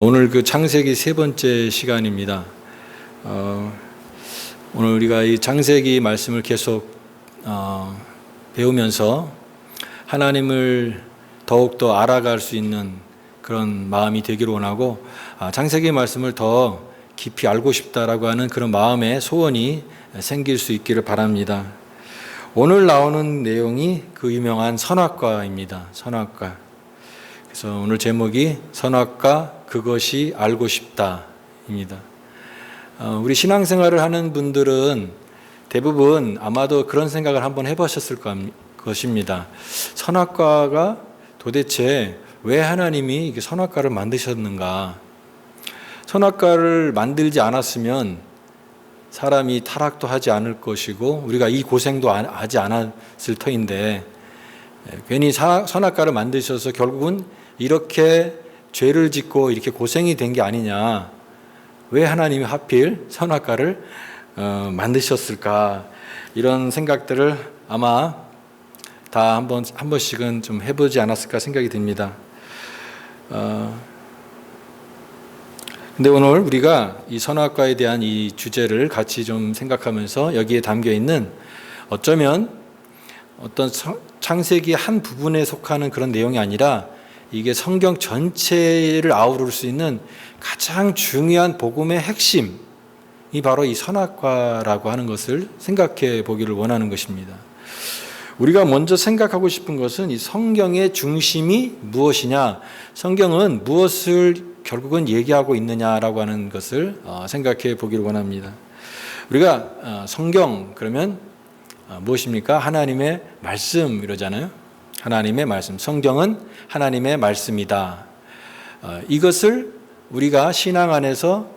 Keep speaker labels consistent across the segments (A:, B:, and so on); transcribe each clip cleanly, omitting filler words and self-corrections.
A: 오늘 그 창세기 세 번째 시간입니다. 오늘 우리가 이 창세기 말씀을 계속 배우면서 하나님을 더욱더 알아갈 수 있는 그런 마음이 되기를 원하고, 창세기 말씀을 더 깊이 알고 싶다라고 하는 그런 마음의 소원이 생길 수 있기를 바랍니다. 오늘 나오는 내용이 그 유명한 선악과입니다. 선악과. 그래서 오늘 제목이 선악과 그것이 알고 싶다입니다. 우리 신앙생활을 하는 분들은 대부분 아마도 그런 생각을 한번 해보셨을 것입니다. 선악과가 도대체 왜 하나님이 이렇게 선악과를 만드셨는가? 선악과를 만들지 않았으면 사람이 타락도 하지 않을 것이고 우리가 이 고생도 하지 않았을 터인데, 괜히 선악과를 만드셔서 결국은 이렇게 죄를 짓고 이렇게 고생이 된 게 아니냐, 왜 하나님이 하필 선악과를 만드셨을까, 이런 생각들을 아마 다 한 번씩은 좀 해보지 않았을까 생각이 듭니다. 근데 오늘 우리가 이 선악과에 대한 이 주제를 같이 좀 생각하면서 여기에 담겨 있는, 어쩌면 어떤 창세기 한 부분에 속하는 그런 내용이 아니라 이게 성경 전체를 아우를 수 있는 가장 중요한 복음의 핵심이 바로 이 선악과라고 하는 것을 생각해 보기를 원하는 것입니다. 우리가 먼저 생각하고 싶은 것은 이 성경의 중심이 무엇이냐, 성경은 무엇을 결국은 얘기하고 있느냐라고 하는 것을 생각해 보기를 원합니다. 우리가 성경 그러면 무엇입니까? 하나님의 말씀 이러잖아요. 하나님의 말씀, 성경은 하나님의 말씀이다. 이것을 우리가 신앙 안에서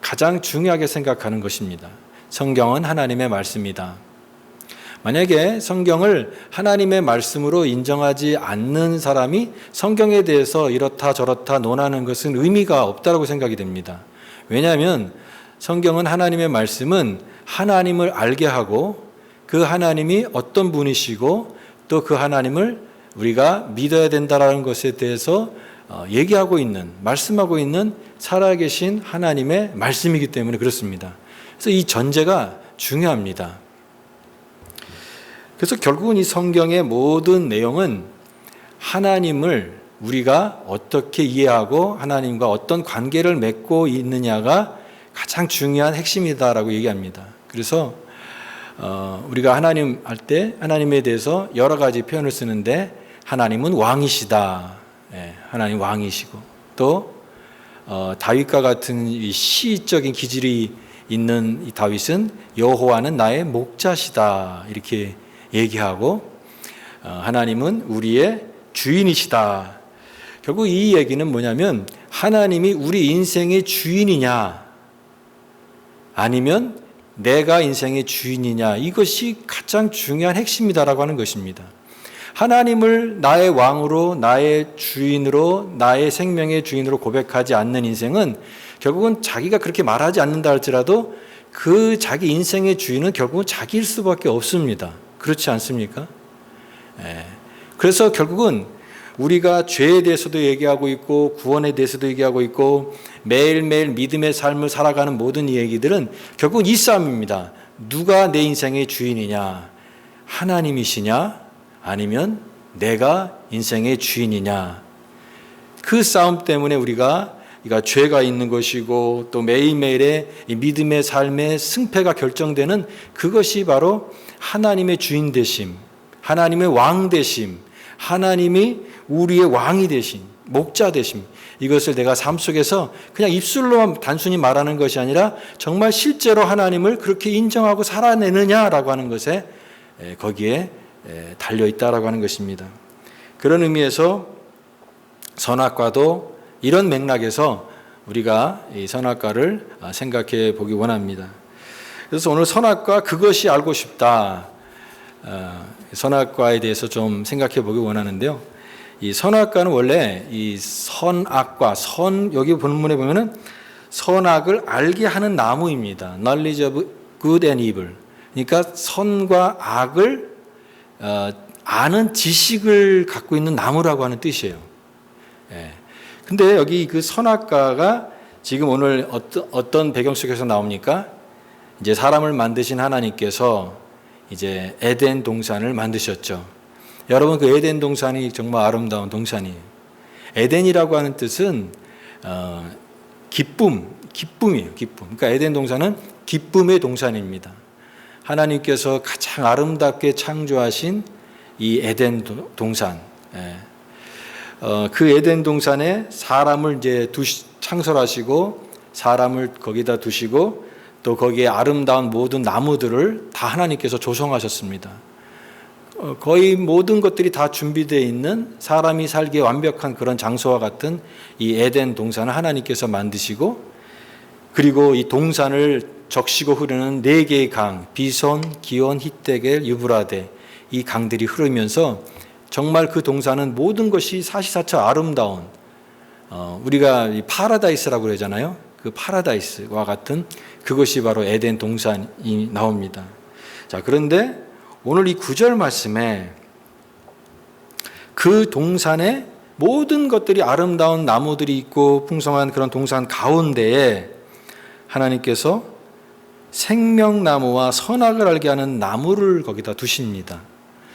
A: 가장 중요하게 생각하는 것입니다. 성경은 하나님의 말씀이다. 만약에 성경을 하나님의 말씀으로 인정하지 않는 사람이 성경에 대해서 이렇다 저렇다 논하는 것은 의미가 없다고 생각이 됩니다. 왜냐하면 성경은 하나님의 말씀은 하나님을 알게 하고 그 하나님이 어떤 분이시고 또 그 하나님을 우리가 믿어야 된다라는 것에 대해서 얘기하고 있는, 말씀하고 있는 살아계신 하나님의 말씀이기 때문에 그렇습니다. 그래서 이 전제가 중요합니다. 그래서 결국은 이 성경의 모든 내용은 하나님을 우리가 어떻게 이해하고 하나님과 어떤 관계를 맺고 있느냐가 가장 중요한 핵심이다라고 얘기합니다. 그래서 우리가 하나님 할 때 하나님에 대해서 여러 가지 표현을 쓰는데, 하나님은 왕이시다. 하나님 왕이시고, 또 다윗과 같은 이 시적인 기질이 있는 이 다윗은 여호와는 나의 목자시다 이렇게 얘기하고, 하나님은 우리의 주인이시다. 결국 이 얘기는 뭐냐면, 하나님이 우리 인생의 주인이냐 아니면 내가 인생의 주인이냐, 이것이 가장 중요한 핵심이다라고 하는 것입니다. 하나님을 나의 왕으로, 나의 주인으로, 나의 생명의 주인으로 고백하지 않는 인생은 결국은 자기가 그렇게 말하지 않는다 할지라도 그 자기 인생의 주인은 결국은 자기일 수밖에 없습니다. 그렇지 않습니까? 그래서 결국은 우리가 죄에 대해서도 얘기하고 있고 구원에 대해서도 얘기하고 있고 매일매일 믿음의 삶을 살아가는 모든 이 얘기들은 결국 이 싸움입니다. 누가 내 인생의 주인이냐, 하나님이시냐 아니면 내가 인생의 주인이냐. 그 싸움 때문에 우리가 죄가 있는 것이고 또 매일매일의 이 믿음의 삶의 승패가 결정되는 그것이 바로 하나님의 주인 되심, 하나님의 왕 되심, 하나님이 우리의 왕이 되신, 목자 되심, 이것을 내가 삶 속에서 그냥 입술로만 단순히 말하는 것이 아니라 정말 실제로 하나님을 그렇게 인정하고 살아내느냐라고 하는 것에 거기에 달려있다라고 하는 것입니다. 그런 의미에서 선악과도 이런 맥락에서 우리가 이 선악과를 생각해 보기 원합니다. 그래서 오늘 선악과 그것이 알고 싶다, 선악과에 대해서 좀 생각해 보기 원하는데요. 이 선악과는 원래 이 선악과, 여기 본문에 보면은 선악을 알게 하는 나무입니다. Knowledge of good and evil. 그러니까 선과 악을 아는 지식을 갖고 있는 나무라고 하는 뜻이에요. 근데 여기 그 선악과가 지금 오늘 어떤 배경 속에서 나옵니까? 이제 사람을 만드신 하나님께서 이제 에덴 동산을 만드셨죠. 여러분, 그 에덴 동산이 정말 아름다운 동산이에요. 에덴이라고 하는 뜻은 기쁨이에요. 기쁨. 그러니까 에덴 동산은 기쁨의 동산입니다. 하나님께서 가장 아름답게 창조하신 이 에덴 동산. 그 에덴 동산에 사람을 이제 창설하시고 사람을 거기다 두시고 또 거기에 아름다운 모든 나무들을 다 하나님께서 조성하셨습니다. 거의 모든 것들이 다 준비되어 있는 사람이 살기에 완벽한 그런 장소와 같은 이 에덴 동산을 하나님께서 만드시고, 그리고 이 동산을 적시고 흐르는 4개의 강, 비손, 기온, 히데겔, 유브라데, 이 강들이 흐르면서 정말 그 동산은 모든 것이 사시사철 아름다운, 우리가 이 파라다이스라고 그러잖아요. 그 파라다이스와 같은 그것이 바로 에덴 동산이 나옵니다. 자, 그런데 오늘 이 9절 말씀에 그 동산에 모든 것들이 아름다운 나무들이 있고 풍성한 그런 동산 가운데에 하나님께서 생명나무와 선악을 알게 하는 나무를 거기다 두십니다.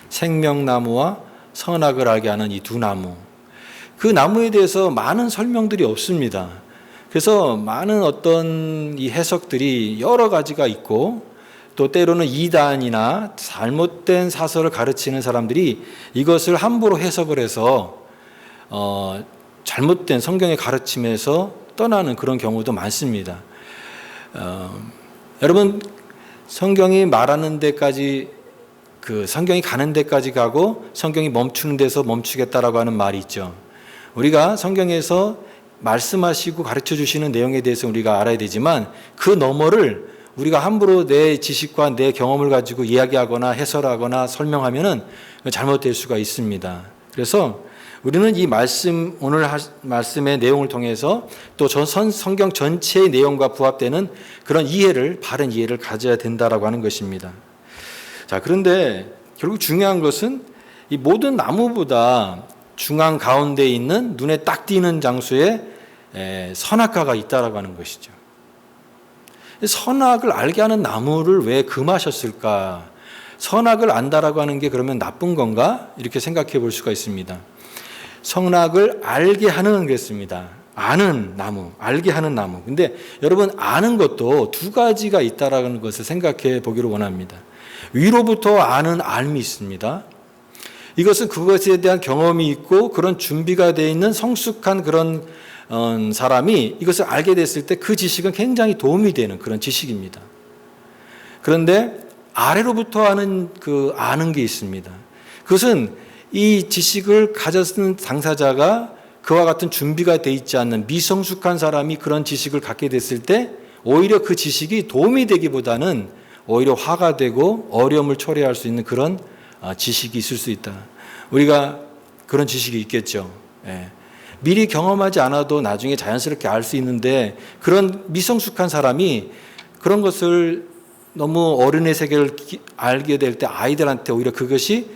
A: 생명나무와 선악을 알게 하는 이 두 나무. 그 나무에 대해서 많은 설명들이 없습니다. 그래서 많은 어떤 이 해석들이 여러 가지가 있고, 또 때로는 이단이나 잘못된 사설을 가르치는 사람들이 이것을 함부로 해석을 해서 잘못된 성경의 가르침에서 떠나는 그런 경우도 많습니다. 여러분, 성경이 말하는 데까지, 그 성경이 가는 데까지 가고 성경이 멈추는 데서 멈추겠다라고 하는 말이 있죠. 우리가 성경에서 말씀하시고 가르쳐 주시는 내용에 대해서 우리가 알아야 되지만 그 너머를 우리가 함부로 내 지식과 내 경험을 가지고 이야기하거나 해설하거나 설명하면은 잘못될 수가 있습니다. 그래서 우리는 이 말씀, 오늘 말씀의 내용을 통해서 또 성경 전체의 내용과 부합되는 그런 이해를, 바른 이해를 가져야 된다라고 하는 것입니다. 자, 그런데 결국 중요한 것은 이 모든 나무보다 중앙 가운데에 있는 눈에 딱 띄는 장소에 선악과가 있다라고 하는 것이죠. 선악을 알게 하는 나무를 왜 금하셨을까? 선악을 안다라고 하는 게 그러면 나쁜 건가? 이렇게 생각해 볼 수가 있습니다. 선악을 알게 하는 그랬습니다. 아는 나무, 알게 하는 나무. 근데 여러분, 아는 것도 두 가지가 있다라는 것을 생각해 보기를 원합니다. 위로부터 아는 알미 있습니다. 이것은 그것에 대한 경험이 있고 그런 준비가 되어 있는 성숙한 그런 사람이 이것을 알게 됐을 때 그 지식은 굉장히 도움이 되는 그런 지식입니다. 그런데 아래로부터 아는 게 있습니다. 그것은 이 지식을 가졌는 당사자가 그와 같은 준비가 되어 있지 않는 미성숙한 사람이 그런 지식을 갖게 됐을 때 오히려 그 지식이 도움이 되기보다는 오히려 화가 되고 어려움을 초래할 수 있는 그런 지식이 있을 수 있다. 우리가 그런 지식이 있겠죠. 미리 경험하지 않아도 나중에 자연스럽게 알 수 있는데, 그런 미성숙한 사람이 그런 것을 너무 어른의 세계를 알게 될 때 아이들한테 오히려 그것이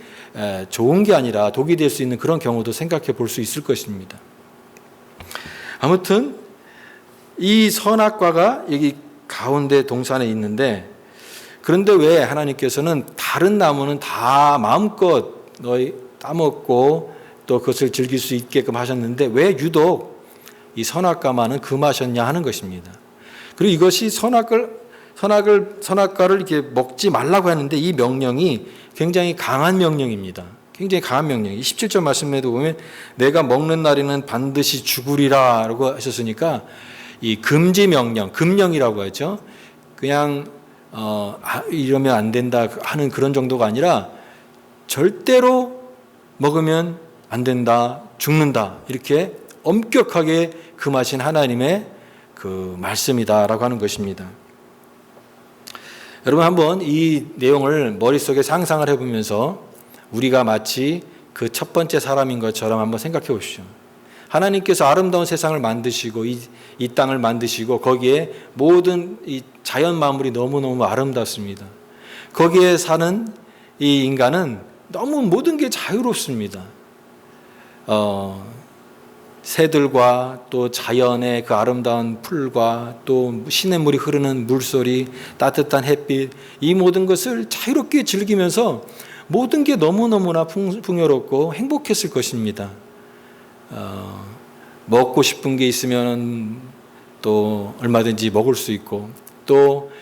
A: 좋은 게 아니라 독이 될 수 있는 그런 경우도 생각해 볼 수 있을 것입니다. 아무튼 이 선악과가 여기 가운데 동산에 있는데, 그런데 왜 하나님께서는 다른 나무는 다 마음껏 너희 따먹고 또 그것을 즐길 수 있게끔 하셨는데 왜 유독 이 선악과만은 금하셨냐 하는 것입니다. 그리고 이것이 선악과를 이렇게 먹지 말라고 하는데 이 명령이 굉장히 강한 명령입니다. 굉장히 강한 명령이 17절 말씀에도 보면 내가 먹는 날에는 반드시 죽으리라 라고 하셨으니까 이 금지 명령, 금령이라고 하죠. 그냥 이러면 안 된다 하는 그런 정도가 아니라 절대로 먹으면 안 된다, 죽는다, 이렇게 엄격하게 금하신 하나님의 그 말씀이다라고 하는 것입니다. 여러분, 한번 이 내용을 머릿속에 상상을 해보면서 우리가 마치 그 첫 번째 사람인 것처럼 한번 생각해 보십시오. 하나님께서 아름다운 세상을 만드시고 이 땅을 만드시고 거기에 모든 이 자연 만물이 너무너무 아름답습니다. 거기에 사는 이 인간은 너무 모든 게 자유롭습니다. 새들과 또 자연의 그 아름다운 풀과 또 시냇물이 흐르는 물소리, 따뜻한 햇빛, 이 모든 것을 자유롭게 즐기면서 모든 게 너무너무나 풍요롭고 행복했을 것입니다. 먹고 싶은 게 있으면 또 얼마든지 먹을 수 있고, 또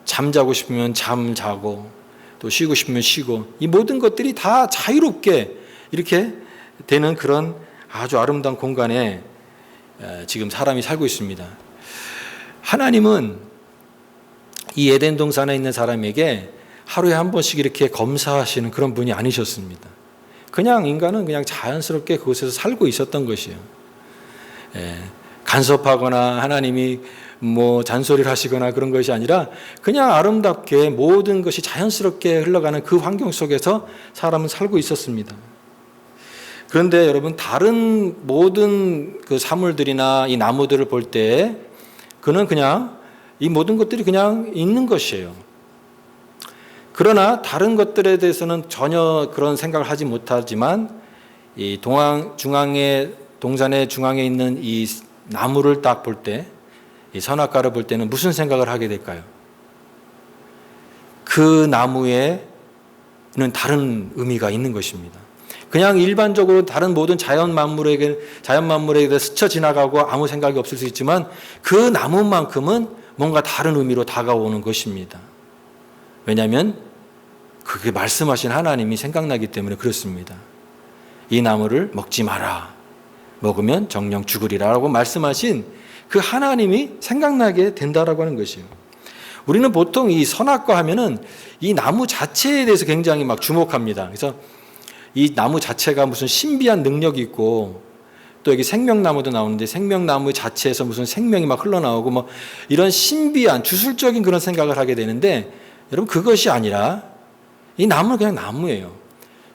A: 잠자고 싶으면 잠 자고, 또 쉬고 싶으면 쉬고, 이 모든 것들이 다 자유롭게 이렇게 되는 그런 아주 아름다운 공간에 지금 사람이 살고 있습니다. 하나님은 이 에덴 동산에 있는 사람에게 하루에 한 번씩 이렇게 검사하시는 그런 분이 아니셨습니다. 그냥 인간은 그냥 자연스럽게 그곳에서 살고 있었던 것이에요. 간섭하거나 하나님이 뭐 잔소리를 하시거나 그런 것이 아니라 그냥 아름답게 모든 것이 자연스럽게 흘러가는 그 환경 속에서 사람은 살고 있었습니다. 그런데 여러분, 다른 모든 그 사물들이나 이 나무들을 볼 때 그는 그냥 이 모든 것들이 그냥 있는 것이에요. 그러나 다른 것들에 대해서는 전혀 그런 생각을 하지 못하지만 이 동산의 중앙에 있는 이 나무를 딱 볼 때, 이 선악과를 볼 때는 무슨 생각을 하게 될까요? 그 나무에는 다른 의미가 있는 것입니다. 그냥 일반적으로 다른 모든 자연 만물에게 스쳐 지나가고 아무 생각이 없을 수 있지만 그 나무만큼은 뭔가 다른 의미로 다가오는 것입니다. 왜냐하면 그게 말씀하신 하나님이 생각나기 때문에 그렇습니다. 이 나무를 먹지 마라. 먹으면 정령 죽으리라고 말씀하신 그 하나님이 생각나게 된다라고 하는 것이에요. 우리는 보통 이 선악과 하면은 이 나무 자체에 대해서 굉장히 막 주목합니다. 그래서 이 나무 자체가 무슨 신비한 능력이 있고, 또 여기 생명나무도 나오는데 생명나무 자체에서 무슨 생명이 막 흘러나오고 뭐 이런 신비한 주술적인 그런 생각을 하게 되는데, 여러분 그것이 아니라 이 나무는 그냥 나무예요.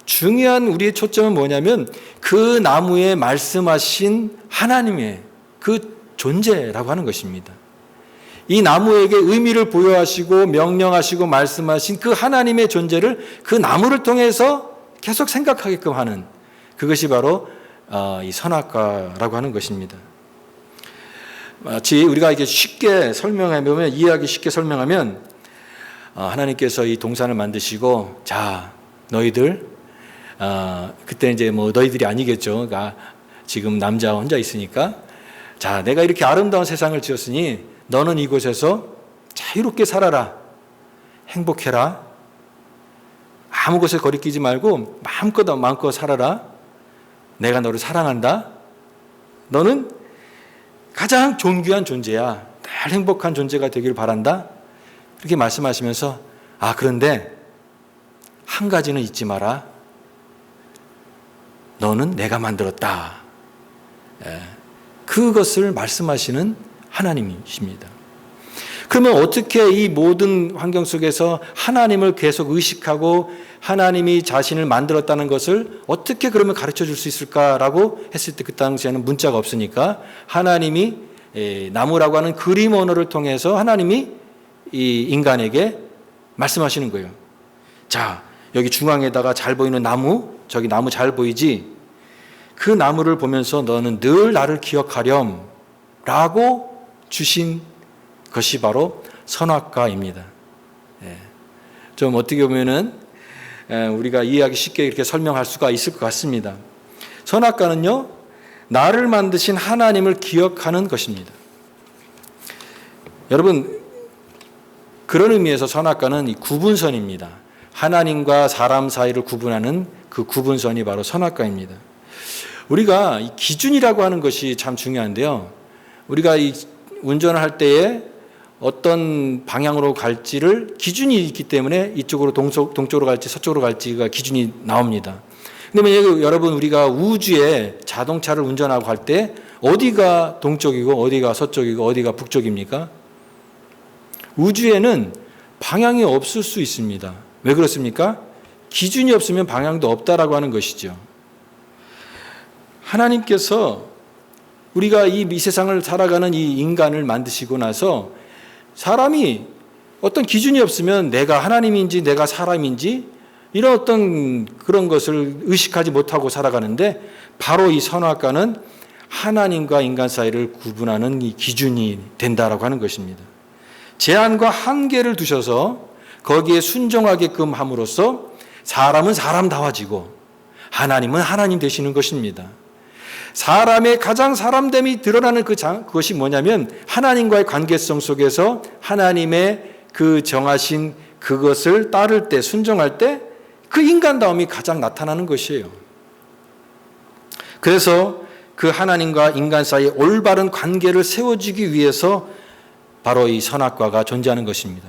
A: 중요한 우리의 초점은 뭐냐면 그 나무에 말씀하신 하나님의 그 존재라고 하는 것입니다. 이 나무에게 의미를 부여하시고 명령하시고 말씀하신 그 하나님의 존재를 그 나무를 통해서 계속 생각하게끔 하는, 그것이 바로 이 선악과라고 하는 것입니다. 마치 우리가 이게 쉽게 설명하면, 이해하기 쉽게 설명하면, 하나님께서 이 동산을 만드시고, 자, 너희들, 그때 이제 뭐 너희들이 아니겠죠. 그러니까 지금 남자 혼자 있으니까, 자, 내가 이렇게 아름다운 세상을 지었으니 너는 이곳에서 자유롭게 살아라. 행복해라. 아무 것에 거리끼지 말고 마음껏 살아라. 내가 너를 사랑한다. 너는 가장 존귀한 존재야. 늘 행복한 존재가 되길 바란다. 그렇게 말씀하시면서, 그런데 한 가지는 잊지 마라. 너는 내가 만들었다. 그것을 말씀하시는 하나님이십니다. 그러면 어떻게 이 모든 환경 속에서 하나님을 계속 의식하고 하나님이 자신을 만들었다는 것을 어떻게 그러면 가르쳐 줄 수 있을까라고 했을 때, 그 당시에는 문자가 없으니까 하나님이 나무라고 하는 그림 언어를 통해서 하나님이 이 인간에게 말씀하시는 거예요. 자, 여기 중앙에다가 잘 보이는 나무, 저기 나무 잘 보이지? 그 나무를 보면서 너는 늘 나를 기억하렴 라고 주신 것이 바로 선악과입니다. 좀 어떻게 보면은 우리가 이해하기 쉽게 이렇게 설명할 수가 있을 것 같습니다. 선악과는요, 나를 만드신 하나님을 기억하는 것입니다. 여러분, 그런 의미에서 선악과는 이 구분선입니다. 하나님과 사람 사이를 구분하는 그 구분선이 바로 선악과입니다. 우리가 이 기준이라고 하는 것이 참 중요한데요. 우리가 이 운전을 할 때에 어떤 방향으로 갈지를 기준이 있기 때문에 이쪽으로 동쪽으로 갈지 서쪽으로 갈지가 기준이 나옵니다. 근데 만약에 여러분, 우리가 우주에 자동차를 운전하고 갈 때 어디가 동쪽이고 어디가 서쪽이고 어디가 북쪽입니까? 우주에는 방향이 없을 수 있습니다. 왜 그렇습니까? 기준이 없으면 방향도 없다라고 하는 것이죠. 하나님께서 우리가 이 세상을 살아가는 이 인간을 만드시고 나서 사람이 어떤 기준이 없으면 내가 하나님인지 내가 사람인지 이런 어떤 그런 것을 의식하지 못하고 살아가는데, 바로 이 선악과는 하나님과 인간 사이를 구분하는 이 기준이 된다라고 하는 것입니다. 제한과 한계를 두셔서 거기에 순종하게끔 함으로써 사람은 사람다워지고 하나님은 하나님 되시는 것입니다. 사람의 가장 사람됨이 드러나는 그것이 뭐냐면 하나님과의 관계성 속에서 하나님의 그 정하신 그것을 따를 때, 순종할 때 그 인간다움이 가장 나타나는 것이에요. 그래서 그 하나님과 인간 사이에 올바른 관계를 세워주기 위해서 바로 이 선악과가 존재하는 것입니다.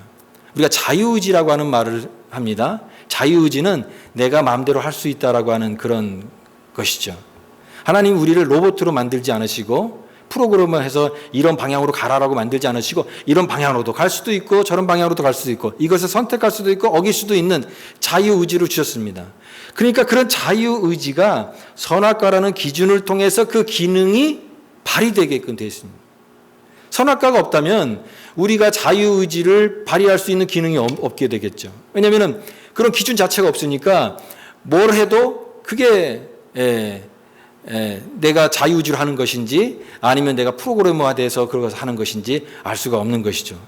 A: 우리가 자유의지라고 하는 말을 합니다. 자유의지는 내가 마음대로 할 수 있다라고 하는 그런 것이죠. 하나님 우리를 로봇으로 만들지 않으시고 프로그램을 해서 이런 방향으로 가라라고 만들지 않으시고 이런 방향으로도 갈 수도 있고 저런 방향으로도 갈 수도 있고 이것을 선택할 수도 있고 어길 수도 있는 자유의지를 주셨습니다. 그러니까 그런 자유의지가 선악과라는 기준을 통해서 그 기능이 발휘되게끔 되어 있습니다. 선악과가 없다면 우리가 자유의지를 발휘할 수 있는 기능이 없게 되겠죠. 왜냐하면 그런 기준 자체가 없으니까 뭘 해도 그게 내가 자유의지로 하는 것인지 아니면 내가 프로그래머화돼서 그것을 하는 것인지 알 수가 없는 것이죠.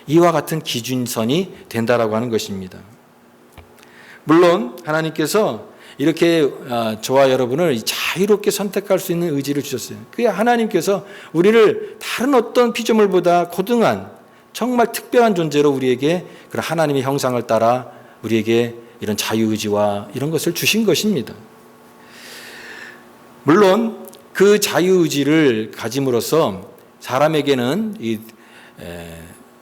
A: 이와 같은 기준선이 된다라고 하는 것입니다. 물론 하나님께서 이렇게 저와 여러분을 자유롭게 선택할 수 있는 의지를 주셨어요. 그게 하나님께서 우리를 다른 어떤 피조물보다 고등한 정말 특별한 존재로 우리에게 그런 하나님의 형상을 따라 우리에게 이런 자유의지와 이런 것을 주신 것입니다. 물론 그 자유의지를 가짐으로써 사람에게는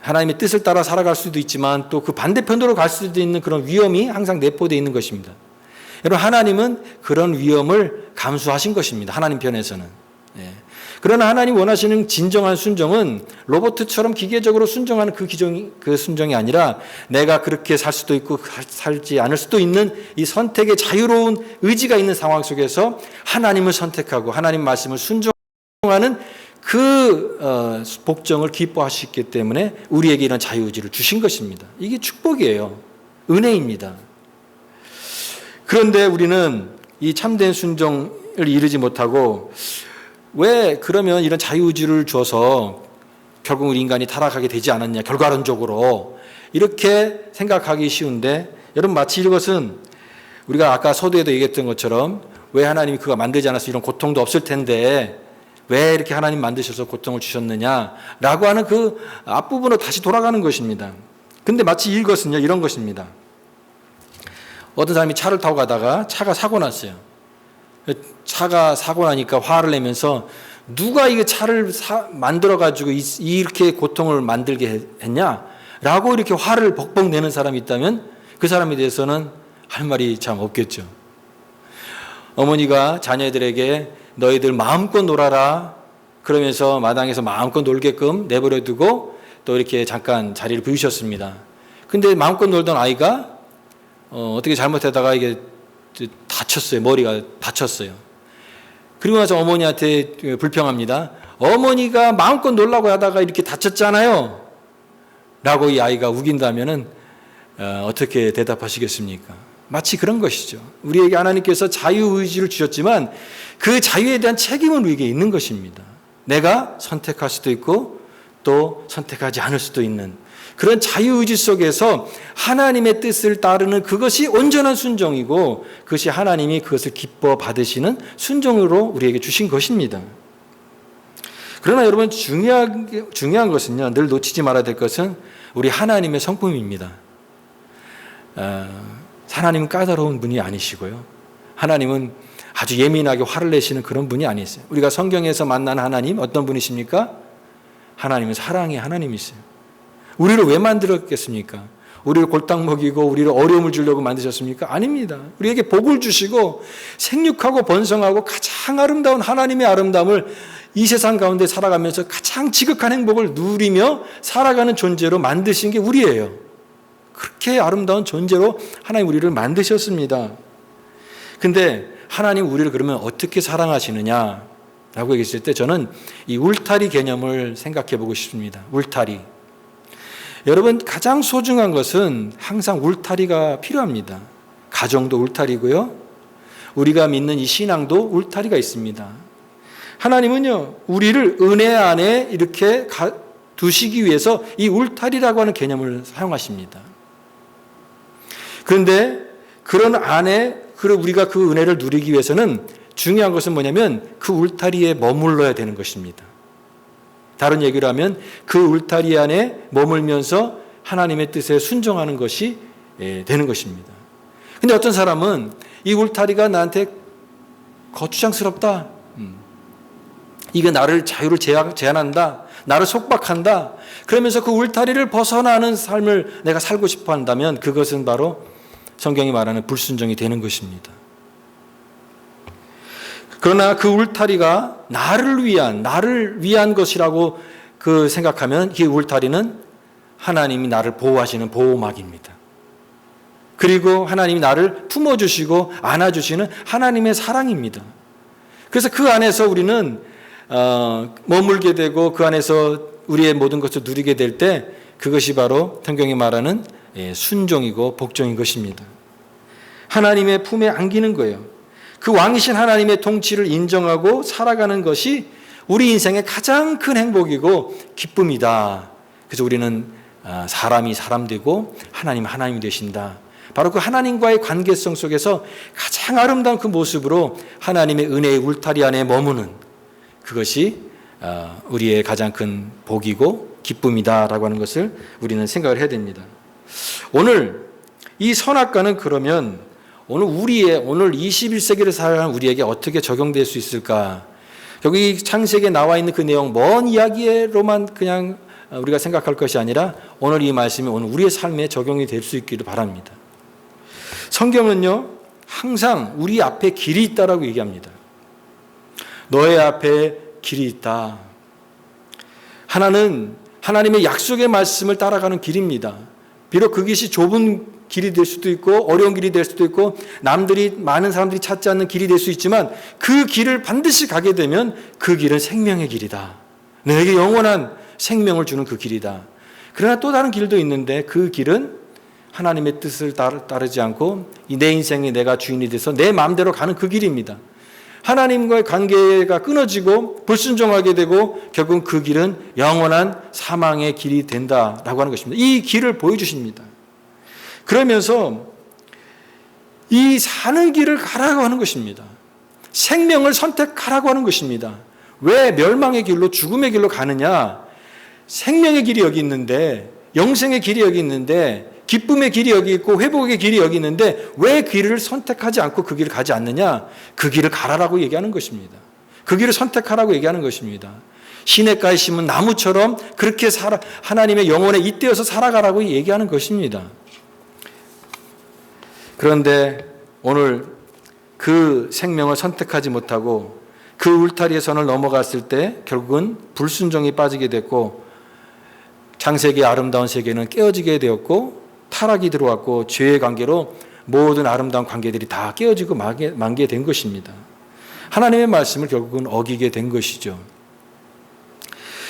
A: 하나님의 뜻을 따라 살아갈 수도 있지만 또 그 반대편으로 갈 수도 있는 그런 위험이 항상 내포되어 있는 것입니다. 여러분 하나님은 그런 위험을 감수하신 것입니다. 하나님 편에서는. 그러나 하나님 원하시는 진정한 순종은 로봇처럼 기계적으로 순종하는 그 순종이 아니라 내가 그렇게 살 수도 있고 살지 않을 수도 있는 이 선택의 자유로운 의지가 있는 상황 속에서 하나님을 선택하고 하나님 말씀을 순종하는 그 복종을 기뻐하시기 때문에 우리에게 이런 자유의지를 주신 것입니다. 이게 축복이에요. 은혜입니다. 그런데 우리는 이 참된 순종을 이루지 못하고 왜 그러면 이런 자유의지를 줘서 결국 우리 인간이 타락하게 되지 않았냐, 결과론적으로 이렇게 생각하기 쉬운데 여러분 마치 이것은 우리가 아까 서두에도 얘기했던 것처럼 왜 하나님이 그거 만들지 않았어 이런 고통도 없을 텐데 왜 이렇게 하나님 만드셔서 고통을 주셨느냐라고 하는 그 앞부분으로 다시 돌아가는 것입니다. 근데 마치 이것은요 이런 것입니다. 어떤 사람이 차를 타고 가다가 차가 사고 났어요. 차가 사고 나니까 화를 내면서 누가 이 차를 만들어가지고 이렇게 고통을 만들게 했냐라고 이렇게 화를 벅벅 내는 사람이 있다면 그 사람에 대해서는 할 말이 참 없겠죠. 어머니가 자녀들에게 너희들 마음껏 놀아라 그러면서 마당에서 마음껏 놀게끔 내버려두고 또 이렇게 잠깐 자리를 비우셨습니다. 근데 마음껏 놀던 아이가 어떻게 잘못하다가 이게 다쳤어요. 머리가 다쳤어요. 그리고 나서 어머니한테 불평합니다. 어머니가 마음껏 놀라고 하다가 이렇게 다쳤잖아요. 라고 이 아이가 우긴다면은 어떻게 대답하시겠습니까? 마치 그런 것이죠. 우리에게 하나님께서 자유의지를 주셨지만 그 자유에 대한 책임은 우리에게 있는 것입니다. 내가 선택할 수도 있고 또 선택하지 않을 수도 있는 그런 자유의지 속에서 하나님의 뜻을 따르는 그것이 온전한 순종이고 그것이 하나님이 그것을 기뻐 받으시는 순종으로 우리에게 주신 것입니다. 그러나 여러분 중요한 것은요 늘 놓치지 말아야 될 것은 우리 하나님의 성품입니다. 하나님은 까다로운 분이 아니시고요. 하나님은 아주 예민하게 화를 내시는 그런 분이 아니세요. 우리가 성경에서 만난 하나님 어떤 분이십니까? 하나님은 사랑의 하나님이세요. 우리를 왜 만들었겠습니까? 우리를 골탕 먹이고 우리를 어려움을 주려고 만드셨습니까? 아닙니다. 우리에게 복을 주시고 생육하고 번성하고 가장 아름다운 하나님의 아름다움을 이 세상 가운데 살아가면서 가장 지극한 행복을 누리며 살아가는 존재로 만드신 게 우리예요. 그렇게 아름다운 존재로 하나님 우리를 만드셨습니다. 근데 하나님 우리를 그러면 어떻게 사랑하시느냐라고 얘기했을 때 저는 이 울타리 개념을 생각해 보고 싶습니다. 울타리. 여러분 가장 소중한 것은 항상 울타리가 필요합니다. 가정도 울타리고요. 우리가 믿는 이 신앙도 울타리가 있습니다. 하나님은요, 우리를 은혜 안에 이렇게 두시기 위해서 이 울타리라고 하는 개념을 사용하십니다. 그런데 그런 안에 우리가 그 은혜를 누리기 위해서는 중요한 것은 뭐냐면 그 울타리에 머물러야 되는 것입니다. 다른 얘기로 하면 그 울타리 안에 머물면서 하나님의 뜻에 순종하는 것이 되는 것입니다. 근데 어떤 사람은 이 울타리가 나한테 거추장스럽다. 이게 나를 자유를 제한한다. 나를 속박한다. 그러면서 그 울타리를 벗어나는 삶을 내가 살고 싶어 한다면 그것은 바로 성경이 말하는 불순종이 되는 것입니다. 그러나 그 울타리가 나를 위한 것이라고 생각하면 이 울타리는 하나님이 나를 보호하시는 보호막입니다. 그리고 하나님이 나를 품어주시고 안아주시는 하나님의 사랑입니다. 그래서 그 안에서 우리는 머물게 되고 그 안에서 우리의 모든 것을 누리게 될 때 그것이 바로 성경이 말하는 순종이고 복종인 것입니다. 하나님의 품에 안기는 거예요. 그 왕이신 하나님의 통치를 인정하고 살아가는 것이 우리 인생의 가장 큰 행복이고 기쁨이다. 그래서 우리는 사람이 사람 되고 하나님이 되신다. 바로 그 하나님과의 관계성 속에서 가장 아름다운 그 모습으로 하나님의 은혜의 울타리 안에 머무는 그것이 우리의 가장 큰 복이고 기쁨이다라고 하는 것을 우리는 생각을 해야 됩니다. 오늘 이 선악과는 그러면 오늘 21세기를 살아가는 우리에게 어떻게 적용될 수 있을까? 여기 창세기에 나와 있는 그 내용 먼 이야기로만 그냥 우리가 생각할 것이 아니라 오늘 이 말씀이 오늘 우리의 삶에 적용이 될 수 있기를 바랍니다. 성경은요, 항상 우리 앞에 길이 있다라고 얘기합니다. 너의 앞에 길이 있다. 하나는 하나님의 약속의 말씀을 따라가는 길입니다. 비록 그 길이 좁은 길이 될 수도 있고 어려운 길이 될 수도 있고 많은 사람들이 찾지 않는 길이 될 수 있지만 그 길을 반드시 가게 되면 그 길은 생명의 길이다. 너에게 영원한 생명을 주는 그 길이다. 그러나 또 다른 길도 있는데 그 길은 하나님의 뜻을 따르지 않고 내 인생에 내가 주인이 돼서 내 마음대로 가는 그 길입니다. 하나님과의 관계가 끊어지고 불순종하게 되고 결국 그 길은 영원한 사망의 길이 된다라고 하는 것입니다. 이 길을 보여주십니다. 그러면서 이 사는 길을 가라고 하는 것입니다. 생명을 선택하라고 하는 것입니다. 왜 멸망의 길로 죽음의 길로 가느냐? 생명의 길이 여기 있는데 영생의 길이 여기 있는데 기쁨의 길이 여기 있고 회복의 길이 여기 있는데 왜 길을 선택하지 않고 그 길을 가지 않느냐? 그 길을 가라라고 얘기하는 것입니다. 그 길을 선택하라고 얘기하는 것입니다. 시냇가에 심은 나무처럼 그렇게 하나님의 영혼에 잇대어서 살아가라고 얘기하는 것입니다. 그런데 오늘 그 생명을 선택하지 못하고 그 울타리의 선을 넘어갔을 때 결국은 불순종이 빠지게 됐고 창세기의 아름다운 세계는 깨어지게 되었고 타락이 들어왔고 죄의 관계로 모든 아름다운 관계들이 다 깨어지고 만개된 것입니다. 하나님의 말씀을 결국은 어기게 된 것이죠.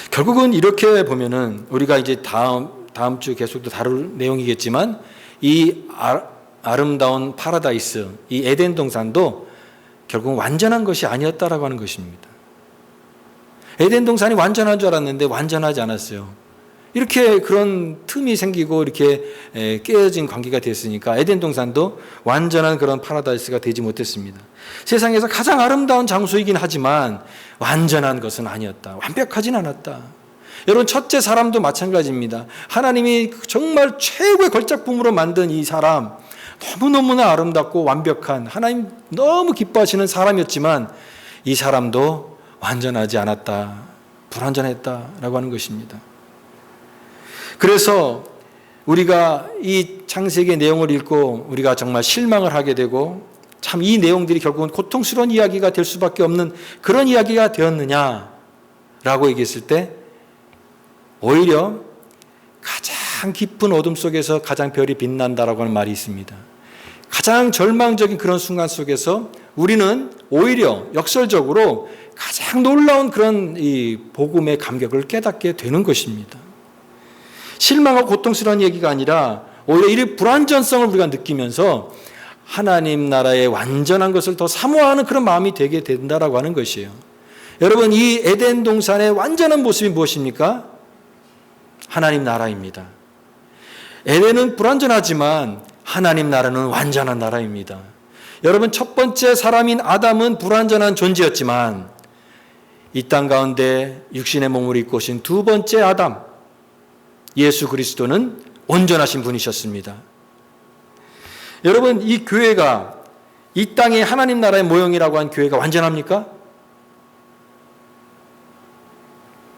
A: 결국은 이렇게 보면은 우리가 이제 다음 주 계속 또 다룰 내용이겠지만 이 아름다운 파라다이스, 이 에덴 동산도 결국은 완전한 것이 아니었다라고 하는 것입니다. 에덴 동산이 완전한 줄 알았는데 완전하지 않았어요. 이렇게 그런 틈이 생기고 이렇게 깨어진 관계가 됐으니까 에덴 동산도 완전한 그런 파라다이스가 되지 못했습니다. 세상에서 가장 아름다운 장소이긴 하지만 완전한 것은 아니었다. 완벽하진 않았다. 여러분, 첫째 사람도 마찬가지입니다. 하나님이 정말 최고의 걸작품으로 만든 이 사람, 너무너무나 아름답고 완벽한 하나님 너무 기뻐하시는 사람이었지만 이 사람도 완전하지 않았다. 불완전했다라고 하는 것입니다. 그래서 우리가 이 창세기의 내용을 읽고 우리가 정말 실망을 하게 되고 참 이 내용들이 결국은 고통스러운 이야기가 될 수밖에 없는 그런 이야기가 되었느냐라고 얘기했을 때 오히려 가장 깊은 어둠 속에서 가장 별이 빛난다라고 하는 말이 있습니다. 가장 절망적인 그런 순간 속에서 우리는 오히려 역설적으로 가장 놀라운 그런 이 복음의 감격을 깨닫게 되는 것입니다. 실망하고 고통스러운 얘기가 아니라 오히려 이 불완전성을 우리가 느끼면서 하나님 나라의 완전한 것을 더 사모하는 그런 마음이 되게 된다라고 하는 것이에요. 여러분, 이 에덴 동산의 완전한 모습이 무엇입니까? 하나님 나라입니다. 에덴은 불완전하지만 하나님 나라는 완전한 나라입니다. 여러분, 첫 번째 사람인 아담은 불완전한 존재였지만 이 땅 가운데 육신의 몸을 입고 오신 두 번째 아담, 예수 그리스도는 온전하신 분이셨습니다. 여러분, 이 교회가, 이 땅의 하나님 나라의 모형이라고 한 교회가 완전합니까?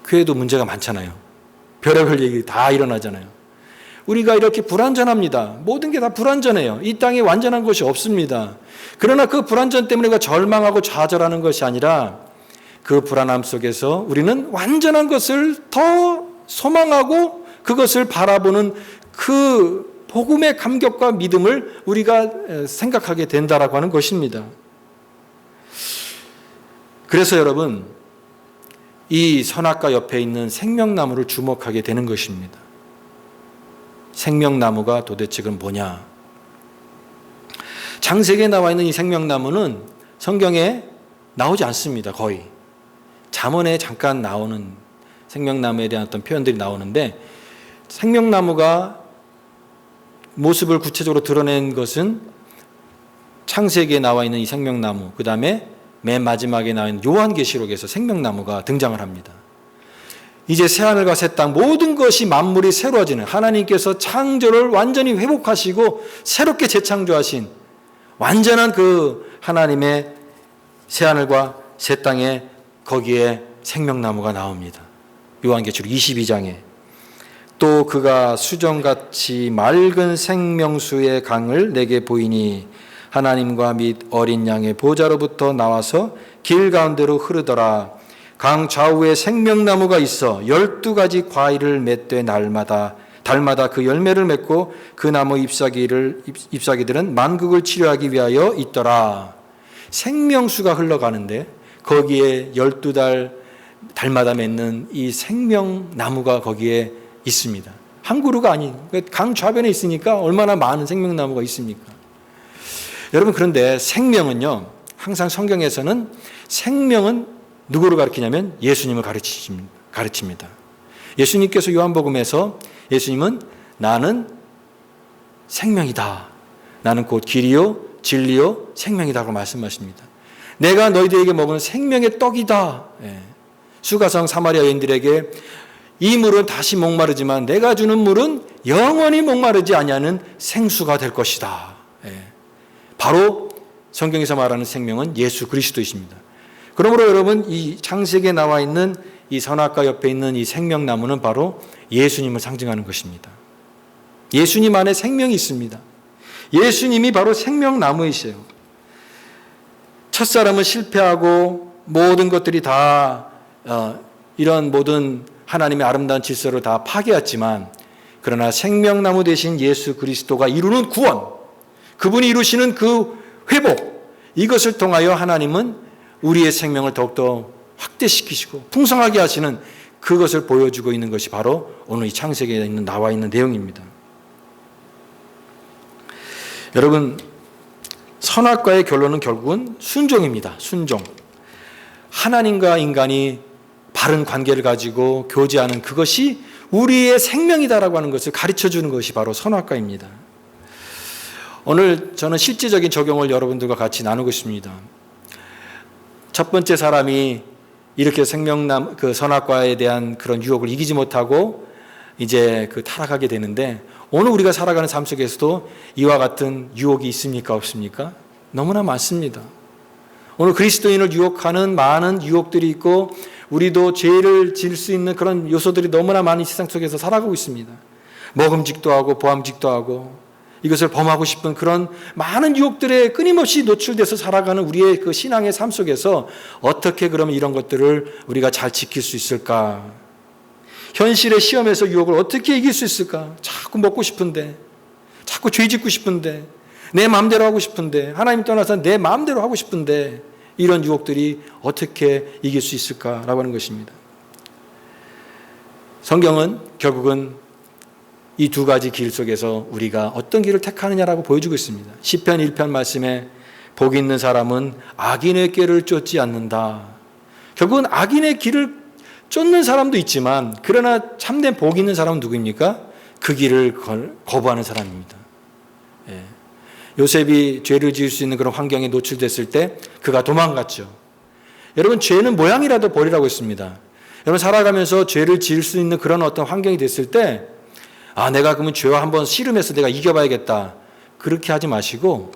A: 교회도 문제가 많잖아요. 별의별 얘기 다 일어나잖아요. 우리가 이렇게 불완전합니다. 모든 게 다 불완전해요. 이 땅에 완전한 것이 없습니다. 그러나 그 불완전 때문에 우리가 절망하고 좌절하는 것이 아니라 그 불안함 속에서 우리는 완전한 것을 더 소망하고 그것을 바라보는 그 복음의 감격과 믿음을 우리가 생각하게 된다라고 하는 것입니다. 그래서 여러분, 이 선악과 옆에 있는 생명나무를 주목하게 되는 것입니다. 생명나무가 도대체 그럼 뭐냐? 창세기에 나와 있는 이 생명나무는 성경에 나오지 않습니다. 거의. 잠언에 잠깐 나오는 생명나무에 대한 어떤 표현들이 나오는데, 생명나무가 모습을 구체적으로 드러낸 것은 창세기에 나와 있는 이 생명나무, 그 다음에 맨 마지막에 나와 있는 요한계시록에서 생명나무가 등장을 합니다. 이제 새하늘과 새 땅 모든 것이 만물이 새로워지는, 하나님께서 창조를 완전히 회복하시고 새롭게 재창조하신 완전한 그 하나님의 새하늘과 새 땅에 거기에 생명나무가 나옵니다. 요한계시록 22장에 또 그가 수정같이 맑은 생명수의 강을 내게 보이니 하나님과 및 어린 양의 보좌로부터 나와서 길 가운데로 흐르더라. 강 좌우에 생명나무가 있어 12가지 과일을 맺되 달마다 그 열매를 맺고 그 나무 잎사귀들은 만국을 치료하기 위하여 있더라. 생명수가 흘러가는데 거기에 12달마다 맺는 이 생명나무가 거기에 있습니다. 한 그루가 아닌, 강 좌변에 있으니까 얼마나 많은 생명나무가 있습니까? 여러분, 그런데 생명은요, 항상 성경에서는 생명은 누구를 가리키냐면 예수님을 가르칩니다. 예수님께서 요한복음에서 예수님은 나는 생명이다. 나는 곧 길이요 진리요 생명이다라고 말씀하십니다. 내가 너희들에게 먹은 생명의 떡이다. 수가성 사마리아 여인들에게 이 물은 다시 목마르지만 내가 주는 물은 영원히 목마르지 아니하는 생수가 될 것이다. 바로 성경에서 말하는 생명은 예수 그리스도이십니다. 그러므로 여러분, 이 창세기에 나와 있는 이 선악과 옆에 있는 이 생명나무는 바로 예수님을 상징하는 것입니다. 예수님 안에 생명이 있습니다. 예수님이 바로 생명나무이세요. 첫사람은 실패하고 모든 것들이 다 이런 모든 하나님의 아름다운 질서를 다 파괴했지만, 그러나 생명나무 되신 예수 그리스도가 이루는 구원, 그분이 이루시는 그 회복, 이것을 통하여 하나님은 우리의 생명을 더욱더 확대시키시고 풍성하게 하시는 그것을 보여주고 있는 것이 바로 오늘 이 창세기에 나와 있는 내용입니다. 여러분, 선악과의 결론은 결국은 순종입니다. 순종. 하나님과 인간이 바른 관계를 가지고 교제하는 그것이 우리의 생명이다라고 하는 것을 가르쳐주는 것이 바로 선악과입니다. 오늘 저는 실제적인 적용을 여러분들과 같이 나누고 있습니다. 첫 번째 사람이 이렇게 그 선악과에 대한 그런 유혹을 이기지 못하고 이제 타락하게 되는데, 오늘 우리가 살아가는 삶 속에서도 이와 같은 유혹이 있습니까? 없습니까? 너무나 많습니다. 오늘 그리스도인을 유혹하는 많은 유혹들이 있고, 우리도 죄를 지을 수 있는 그런 요소들이 너무나 많이 세상 속에서 살아가고 있습니다. 먹음직도 하고 보암직도 하고 이것을 범하고 싶은 그런 많은 유혹들에 끊임없이 노출돼서 살아가는 우리의 그 신앙의 삶 속에서 어떻게 그러면 이런 것들을 우리가 잘 지킬 수 있을까? 현실의 시험에서 유혹을 어떻게 이길 수 있을까? 자꾸 먹고 싶은데, 자꾸 죄 짓고 싶은데, 내 마음대로 하고 싶은데, 하나님 떠나서 내 마음대로 하고 싶은데, 이런 유혹들이 어떻게 이길 수 있을까라고 하는 것입니다. 성경은 결국은 이 두 가지 길 속에서 우리가 어떤 길을 택하느냐라고 보여주고 있습니다. 시편 1편 말씀에 복 있는 사람은 악인의 꾀를 쫓지 않는다. 결국은 악인의 길을 쫓는 사람도 있지만 그러나 참된 복이 있는 사람은 누구입니까? 그 길을 거부하는 사람입니다. 예. 요셉이 죄를 지을 수 있는 그런 환경에 노출됐을 때 그가 도망갔죠. 여러분, 죄는 모양이라도 버리라고 했습니다. 여러분, 살아가면서 죄를 지을 수 있는 그런 어떤 환경이 됐을 때 내가 그러면 죄와 한번 씨름해서 내가 이겨봐야겠다. 그렇게 하지 마시고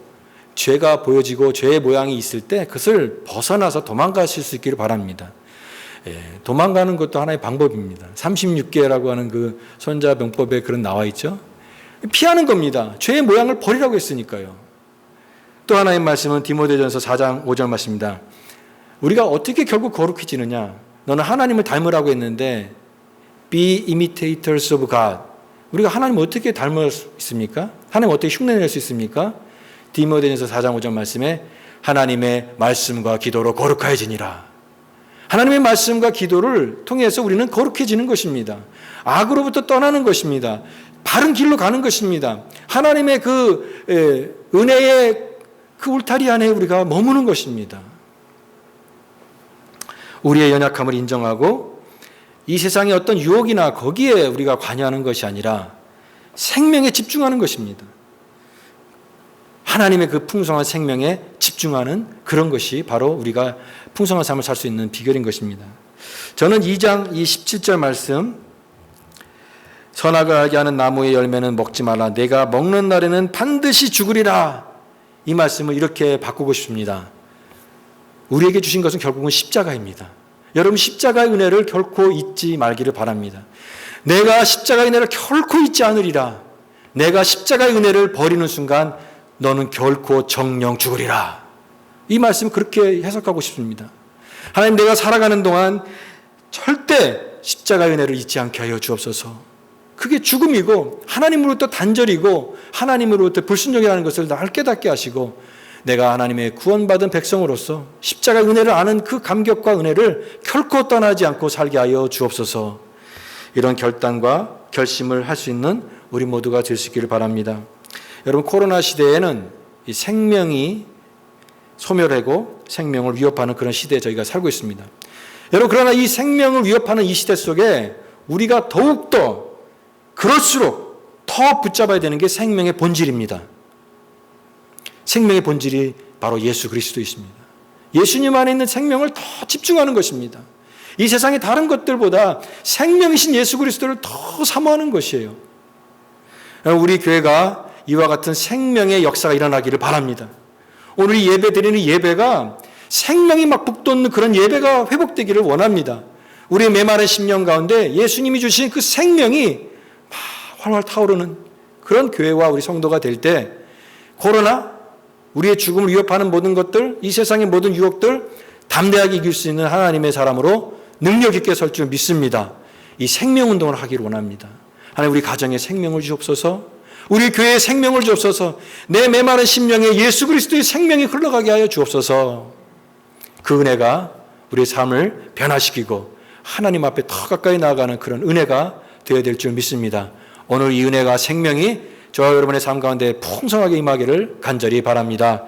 A: 죄가 보여지고 죄의 모양이 있을 때 그것을 벗어나서 도망가실 수 있기를 바랍니다. 예, 도망가는 것도 하나의 방법입니다. 36개라고 하는 그 손자병법에 그런 나와 있죠. 피하는 겁니다. 죄의 모양을 버리라고 했으니까요. 또 하나의 말씀은 디모데전서 4장 5절 말씀입니다. 우리가 어떻게 결국 거룩해지느냐? 너는 하나님을 닮으라고 했는데 be imitators of God. 우리가 하나님을 어떻게 닮을 수 있습니까? 하나님 어떻게 흉내낼 수 있습니까? 디모데전서 4장 5절 말씀에 하나님의 말씀과 기도로 거룩해지니라. 하나님의 말씀과 기도를 통해서 우리는 거룩해지는 것입니다. 악으로부터 떠나는 것입니다. 바른 길로 가는 것입니다. 하나님의 그 은혜의 그 울타리 안에 우리가 머무는 것입니다. 우리의 연약함을 인정하고 이 세상의 어떤 유혹이나 거기에 우리가 관여하는 것이 아니라 생명에 집중하는 것입니다. 하나님의 그 풍성한 생명에 집중하는 그런 것이 바로 우리가 풍성한 삶을 살 수 있는 비결인 것입니다. 저는 2장 이 17절 말씀, 선악을 알게 하는 나무의 열매는 먹지 말라. 내가 먹는 날에는 반드시 죽으리라. 이 말씀을 이렇게 바꾸고 싶습니다. 우리에게 주신 것은 결국은 십자가입니다. 여러분, 십자가의 은혜를 결코 잊지 말기를 바랍니다. 내가 십자가의 은혜를 결코 잊지 않으리라. 내가 십자가의 은혜를 버리는 순간 너는 결코 정령 죽으리라. 이 말씀 그렇게 해석하고 싶습니다. 하나님, 내가 살아가는 동안 절대 십자가의 은혜를 잊지 않게 하여 주옵소서. 그게 죽음이고 하나님으로부터 단절이고 하나님으로부터 불순종이라는 것을 날 깨닫게 하시고 내가 하나님의 구원받은 백성으로서 십자가의 은혜를 아는 그 감격과 은혜를 결코 떠나지 않고 살게 하여 주옵소서. 이런 결단과 결심을 할 수 있는 우리 모두가 될 수 있기를 바랍니다. 여러분, 코로나 시대에는 이 생명이 소멸하고 생명을 위협하는 그런 시대에 저희가 살고 있습니다. 여러분, 그러나 이 생명을 위협하는 이 시대 속에 우리가 더욱더 그럴수록 더 붙잡아야 되는 게 생명의 본질입니다. 생명의 본질이 바로 예수 그리스도이십니다. 예수님 안에 있는 생명을 더 집중하는 것입니다. 이 세상의 다른 것들보다 생명이신 예수 그리스도를 더 사모하는 것이에요. 우리 교회가 이와 같은 생명의 역사가 일어나기를 바랍니다. 오늘 이 예배 드리는 예배가 생명이 막 북돋는 그런 예배가 회복되기를 원합니다. 우리의 메마른 심령 가운데 예수님이 주신 그 생명이 막 활활 타오르는 그런 교회와 우리 성도가 될 때 코로나, 우리의 죽음을 위협하는 모든 것들, 이 세상의 모든 유혹들 담대하게 이길 수 있는 하나님의 사람으로 능력 있게 설 줄 믿습니다. 이 생명운동을 하기를 원합니다. 하나님, 우리 가정에 생명을 주옵소서. 우리 교회에 생명을 주옵소서. 내 메마른 심령에 예수 그리스도의 생명이 흘러가게 하여 주옵소서. 그 은혜가 우리의 삶을 변화시키고 하나님 앞에 더 가까이 나아가는 그런 은혜가 되어야 될 줄 믿습니다. 오늘 이 은혜가 생명이 저와 여러분의 삶 가운데 풍성하게 임하기를 간절히 바랍니다.